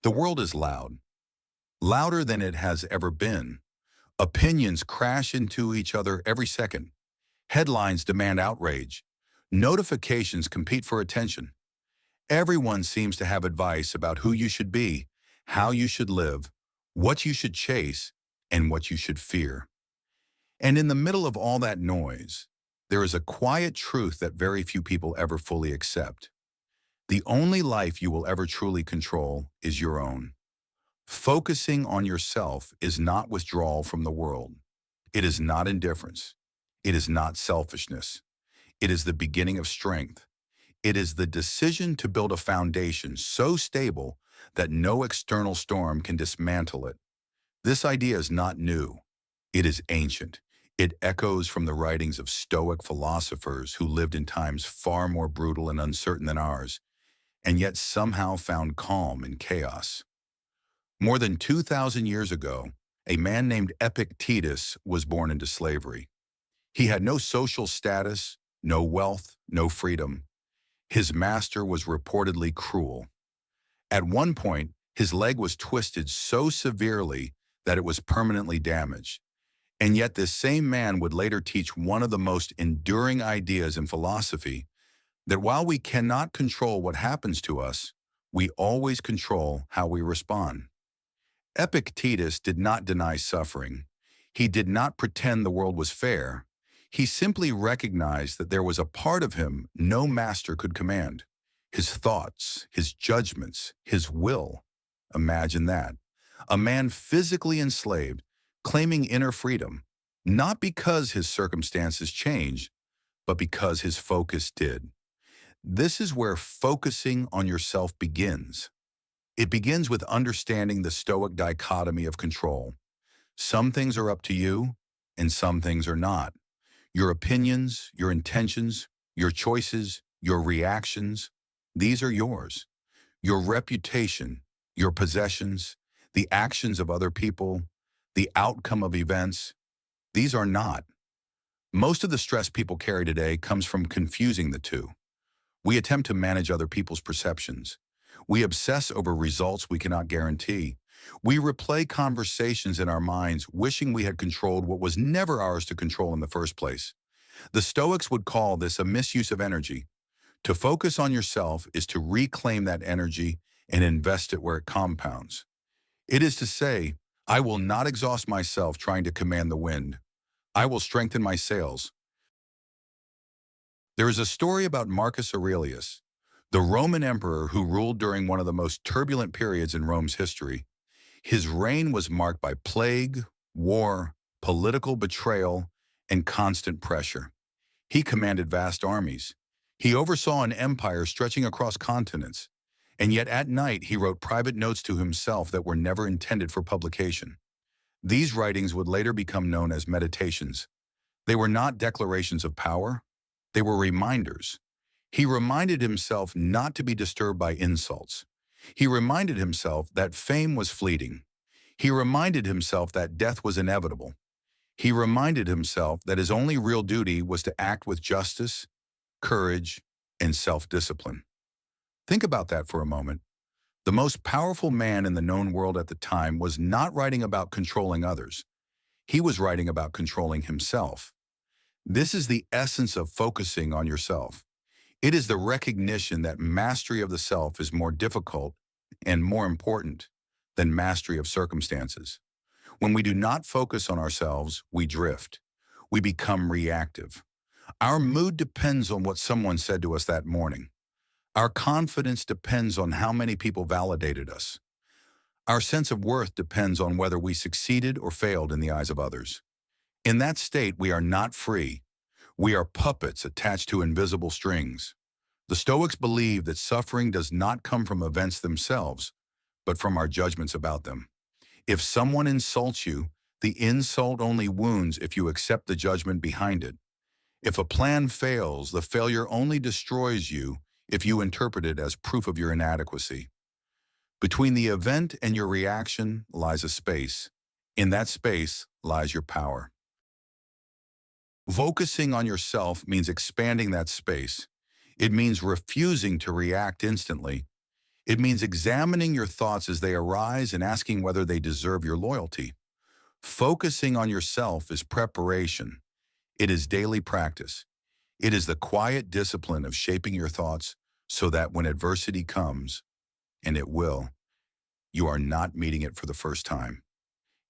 The world is loud, louder than it has ever been. Opinions crash into each other every second. Headlines demand outrage. Notifications compete for attention. Everyone seems to have advice about who you should be, how you should live, what you should chase, and what you should fear. And in the middle of all that noise, there is a quiet truth that very few people ever fully accept. The only life you will ever truly control is your own. Focusing on yourself is not withdrawal from the world. It is not indifference. It is not selfishness. It is the beginning of strength. It is the decision to build a foundation so stable that no external storm can dismantle it. This idea is not new. It is ancient. It echoes from the writings of Stoic philosophers who lived in times far more brutal and uncertain than ours, and yet somehow found calm in chaos. More than 2,000 years ago, a man named Epictetus was born into slavery. He had no social status, no wealth, no freedom. His master was reportedly cruel. At one point, his leg was twisted so severely that it was permanently damaged. And yet this same man would later teach one of the most enduring ideas in philosophy, that while we cannot control what happens to us, we always control how we respond. Epictetus did not deny suffering. He did not pretend the world was fair. He simply recognized that there was a part of him no master could command. His thoughts, his judgments, his will. Imagine that. A man physically enslaved, claiming inner freedom, not because his circumstances changed, but because his focus did. This is where focusing on yourself begins. It begins with understanding the Stoic dichotomy of control. Some things are up to you, and some things are not. Your opinions, your intentions, your choices, your reactions, these are yours. Your reputation, your possessions, the actions of other people, the outcome of events, these are not. Most of the stress people carry today comes from confusing the two. We attempt to manage other people's perceptions. We obsess over results we cannot guarantee. We replay conversations in our minds wishing we had controlled what was never ours to control in the first place. The Stoics would call this a misuse of energy. To focus on yourself is to reclaim that energy and invest it where it compounds. It is to say, I will not exhaust myself trying to command the wind. I will strengthen my sails. There is a story about Marcus Aurelius, the Roman emperor who ruled during one of the most turbulent periods in Rome's history. His reign was marked by plague, war, political betrayal, and constant pressure. He commanded vast armies. He oversaw an empire stretching across continents, and yet at night he wrote private notes to himself that were never intended for publication. These writings would later become known as meditations. They were not declarations of power. They were reminders. He reminded himself not to be disturbed by insults. He reminded himself that fame was fleeting. He reminded himself that death was inevitable. He reminded himself that his only real duty was to act with justice, courage, and self-discipline. Think about that for a moment. The most powerful man in the known world at the time was not writing about controlling others. He was writing about controlling himself. This is the essence of focusing on yourself. It is the recognition that mastery of the self is more difficult and more important than mastery of circumstances. When we do not focus on ourselves, we drift. We become reactive. Our mood depends on what someone said to us that morning. Our confidence depends on how many people validated us. Our sense of worth depends on whether we succeeded or failed in the eyes of others. In that state, we are not free. We are puppets attached to invisible strings. The Stoics believe that suffering does not come from events themselves, but from our judgments about them. If someone insults you, the insult only wounds if you accept the judgment behind it. If a plan fails, the failure only destroys you if you interpret it as proof of your inadequacy. Between the event and your reaction lies a space. In that space lies your power. Focusing on yourself means expanding that space. It means refusing to react instantly. It means examining your thoughts as they arise and asking whether they deserve your loyalty. Focusing on yourself is preparation. It is daily practice. It is the quiet discipline of shaping your thoughts so that when adversity comes, and it will, you are not meeting it for the first time.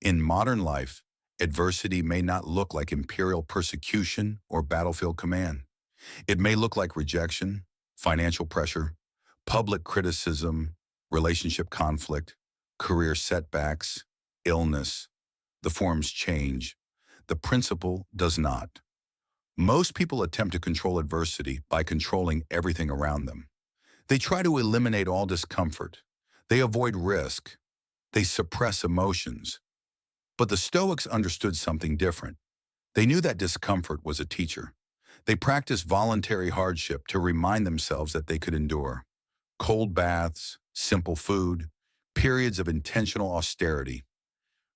In modern life, adversity may not look like imperial persecution or battlefield command. It may look like rejection, financial pressure, public criticism, relationship conflict, career setbacks, illness. The forms change. The principle does not. Most people attempt to control adversity by controlling everything around them. They try to eliminate all discomfort. They avoid risk. They suppress emotions. But the Stoics understood something different. They knew that discomfort was a teacher. They practiced voluntary hardship to remind themselves that they could endure. Cold baths, simple food, periods of intentional austerity.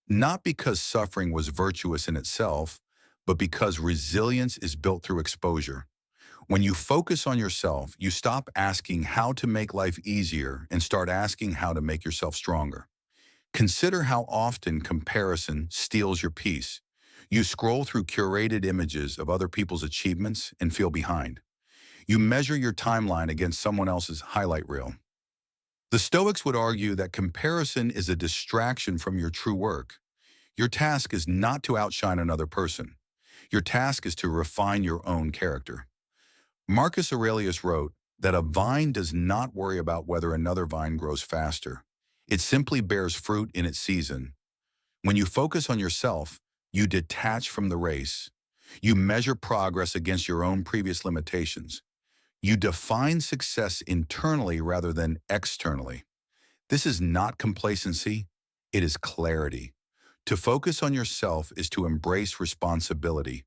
Not because suffering was virtuous in itself, but because resilience is built through exposure. When you focus on yourself, you stop asking how to make life easier and start asking how to make yourself stronger. Consider how often comparison steals your peace. You scroll through curated images of other people's achievements and feel behind. You measure your timeline against someone else's highlight reel. The Stoics would argue that comparison is a distraction from your true work. Your task is not to outshine another person. Your task is to refine your own character. Marcus Aurelius wrote that a vine does not worry about whether another vine grows faster. It simply bears fruit in its season. When you focus on yourself, you detach from the race. You measure progress against your own previous limitations. You define success internally rather than externally. This is not complacency, it is clarity. To focus on yourself is to embrace responsibility,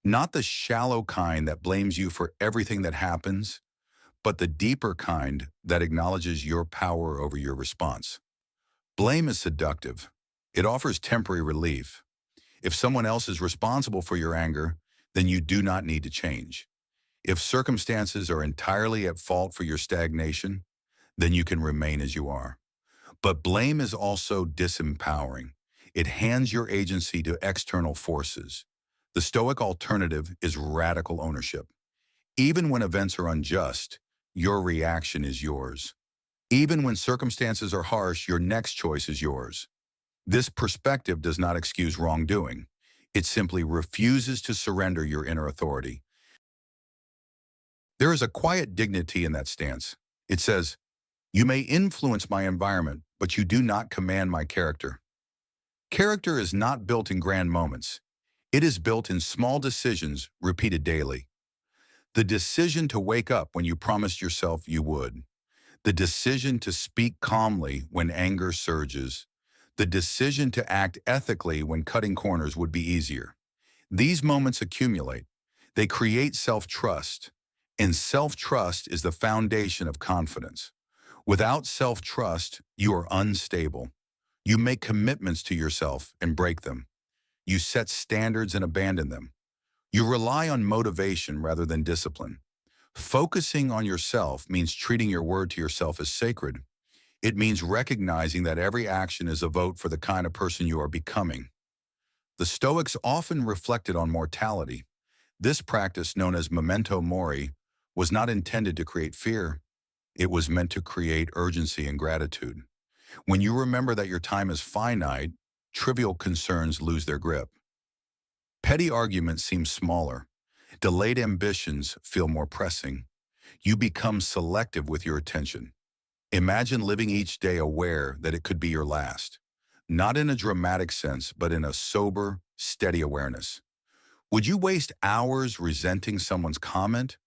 not the shallow kind that blames you for everything that happens, but the deeper kind that acknowledges your power over your response. Blame is seductive. It offers temporary relief. If someone else is responsible for your anger, then you do not need to change. If circumstances are entirely at fault for your stagnation, then you can remain as you are. But blame is also disempowering. It hands your agency to external forces. The Stoic alternative is radical ownership. Even when events are unjust, your reaction is yours. Even when circumstances are harsh, your next choice is yours. This perspective does not excuse wrongdoing. It simply refuses to surrender your inner authority. There is a quiet dignity in that stance. It says, "You may influence my environment, but you do not command my character." Character is not built in grand moments. It is built in small decisions repeated daily. The decision to wake up when you promised yourself you would. The decision to speak calmly when anger surges. The decision to act ethically when cutting corners would be easier. These moments accumulate. They create self-trust. And self-trust is the foundation of confidence. Without self-trust, you are unstable. You make commitments to yourself and break them. You set standards and abandon them. You rely on motivation rather than discipline. Focusing on yourself means treating your word to yourself as sacred. It means recognizing that every action is a vote for the kind of person you are becoming. The Stoics often reflected on mortality. This practice, known as memento mori, was not intended to create fear. It was meant to create urgency and gratitude. When you remember that your time is finite, trivial concerns lose their grip. Petty arguments seem smaller. Delayed ambitions feel more pressing. You become selective with your attention. Imagine living each day aware that it could be your last. Not in a dramatic sense, but in a sober, steady awareness. Would you waste hours resenting someone's comment?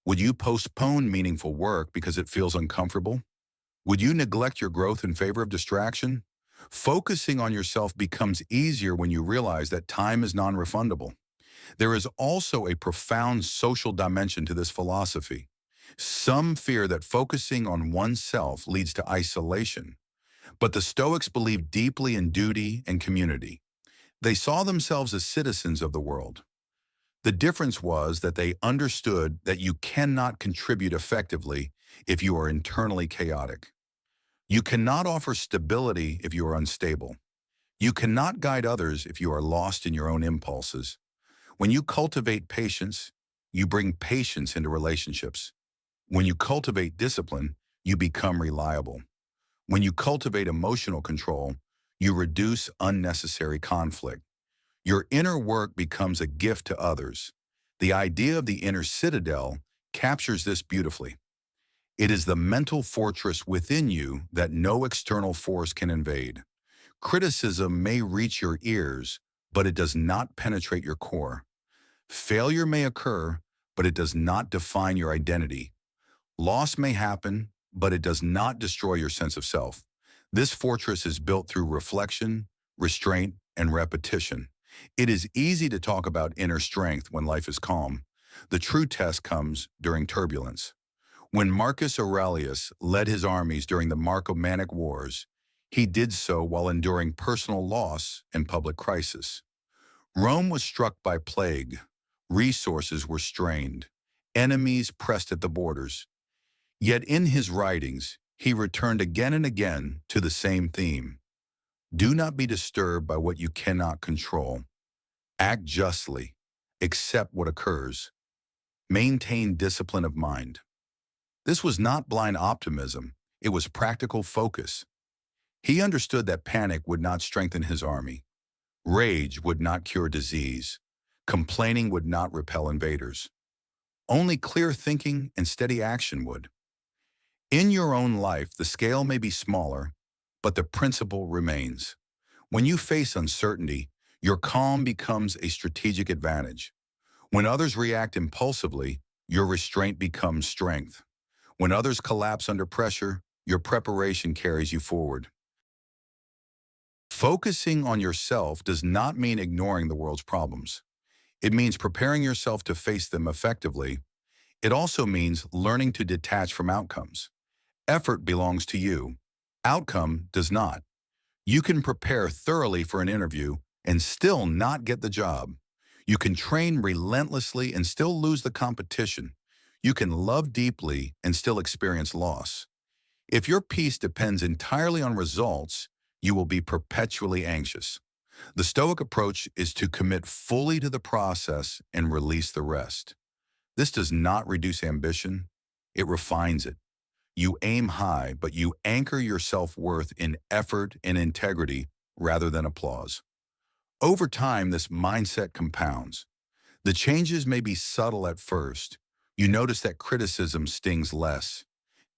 Would you postpone meaningful work because it feels uncomfortable? Would you neglect your growth in favor of distraction? Focusing on yourself becomes easier when you realize that time is non-refundable. There is also a profound social dimension to this philosophy. Some fear that focusing on oneself leads to isolation, but the Stoics believed deeply in duty and community. They saw themselves as citizens of the world. The difference was that they understood that you cannot contribute effectively if you are internally chaotic. You cannot offer stability if you are unstable. You cannot guide others if you are lost in your own impulses. When you cultivate patience, you bring patience into relationships. When you cultivate discipline, you become reliable. When you cultivate emotional control, you reduce unnecessary conflict. Your inner work becomes a gift to others. The idea of the inner citadel captures this beautifully. It is the mental fortress within you that no external force can invade. Criticism may reach your ears, but it does not penetrate your core. Failure may occur, but it does not define your identity. Loss may happen, but it does not destroy your sense of self. This fortress is built through reflection, restraint, and repetition. It is easy to talk about inner strength when life is calm. The true test comes during turbulence. When Marcus Aurelius led his armies during the Marco-Manic Wars, he did so while enduring personal loss and public crisis. Rome was struck by plague. Resources were strained. Enemies pressed at the borders. Yet in his writings, he returned again and again to the same theme. Do not be disturbed by what you cannot control. Act justly. Accept what occurs. Maintain discipline of mind. This was not blind optimism. It was practical focus. He understood that panic would not strengthen his army. Rage would not cure disease. Complaining would not repel invaders. Only clear thinking and steady action would. In your own life, the scale may be smaller, but the principle remains. When you face uncertainty, your calm becomes a strategic advantage. When others react impulsively, your restraint becomes strength. When others collapse under pressure, your preparation carries you forward. Focusing on yourself does not mean ignoring the world's problems. It means preparing yourself to face them effectively. It also means learning to detach from outcomes. Effort belongs to you. Outcome does not. You can prepare thoroughly for an interview and still not get the job. You can train relentlessly and still lose the competition. You can love deeply and still experience loss. If your peace depends entirely on results, you will be perpetually anxious. The Stoic approach is to commit fully to the process and release the rest. This does not reduce ambition, it refines it. You aim high, but you anchor your self-worth in effort and integrity rather than applause. Over time, this mindset compounds. The changes may be subtle at first. You notice that criticism stings less.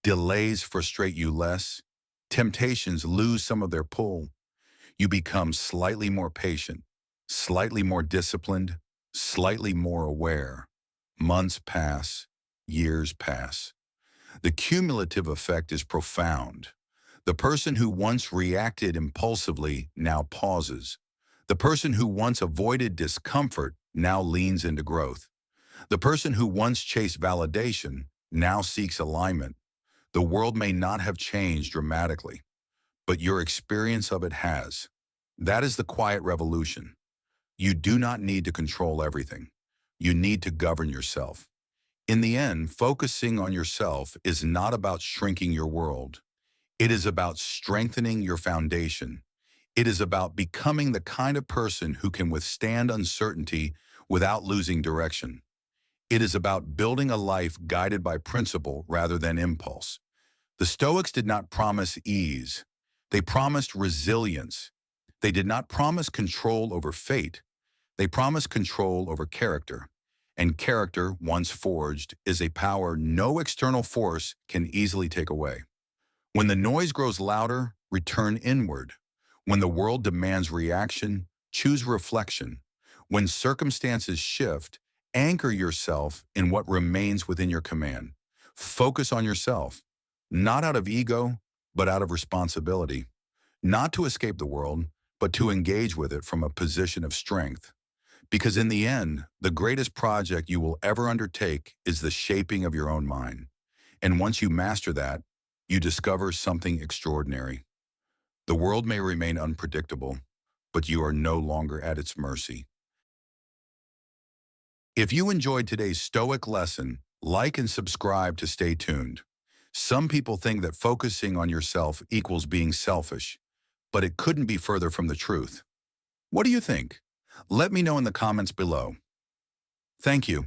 Delays frustrate you less. Temptations lose some of their pull. You become slightly more patient, slightly more disciplined, slightly more aware. Months pass, years pass. The cumulative effect is profound. The person who once reacted impulsively now pauses. The person who once avoided discomfort now leans into growth. The person who once chased validation now seeks alignment. The world may not have changed dramatically, but your experience of it has. That is the quiet revolution. You do not need to control everything. You need to govern yourself. In the end, focusing on yourself is not about shrinking your world. It is about strengthening your foundation. It is about becoming the kind of person who can withstand uncertainty without losing direction. It is about building a life guided by principle rather than impulse. The Stoics did not promise ease. They promised resilience. They did not promise control over fate. They promised control over character. And character, once forged, is a power no external force can easily take away. When the noise grows louder, return inward. When the world demands reaction, choose reflection. When circumstances shift, anchor yourself in what remains within your command. Focus on yourself, not out of ego, but out of responsibility. Not to escape the world, but to engage with it from a position of strength. Because in the end, the greatest project you will ever undertake is the shaping of your own mind. And once you master that, you discover something extraordinary. The world may remain unpredictable, but you are no longer at its mercy. If you enjoyed today's Stoic lesson, like and subscribe to stay tuned. Some people think that focusing on yourself equals being selfish, but it couldn't be further from the truth. What do you think? Let me know in the comments below. Thank you.